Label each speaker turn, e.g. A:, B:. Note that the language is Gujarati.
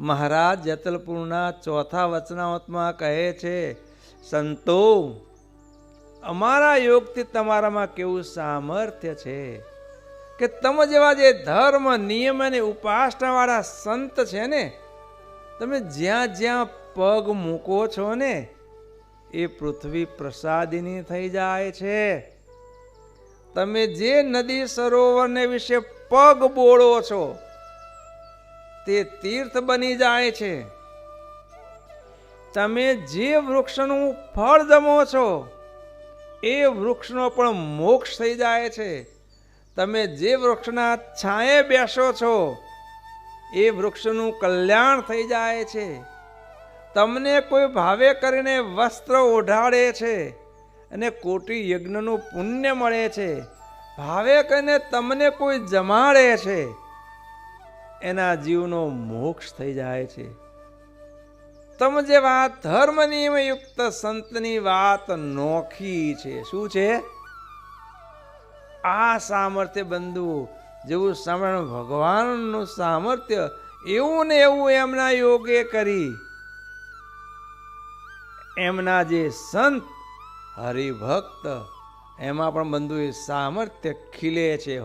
A: મહારાજ જેતલપુરના ચોથા વચનામૃતમાં કહે છે, સંતો અમારા યોગથી તમારામાં કેવું સામર્થ્ય છે કે તમે જેવા જે ધર્મ નિયમ અને ઉપાસના વાળા સંત છે ને, તમે જ્યાં જ્યાં પગ મૂકો છો ને એ પૃથ્વી પ્રસાદિની થઈ જાય છે. તમે જે નદી સરોવરને વિશે પગ બોળો છો તે તીર્થ બની જાય છે. તમે જે વૃક્ષનું ફળ જમો છો એ વૃક્ષનો પણ મોક્ષ થઈ જાય છે. તમે જે વૃક્ષના છાંયે બેસો છો એ વૃક્ષનું કલ્યાણ થઈ જાય છે. તમને કોઈ ભાવે કરીને વસ્ત્ર ઓઢાડે છે અને કોટી યજ્ઞનું પુણ્ય મળે છે. ભાવે કરીને તમને કોઈ જમાડે છે, એના જીવનો મોક્ષ થઈ જાય છે. તમે જેવા ધર્મ નિયમયુક્ત સંતની વાત નોખી છે. શું છે? આ સામર્થ્ય બંધુ જેવું સ્મરણ ભગવાનનું સામર્થ્ય એવું ને એવું એમના યોગે કરી એમના જે સંત હરિભક્ત એમાં પણ બંધુ એ સામર્થ્ય ખીલે છે.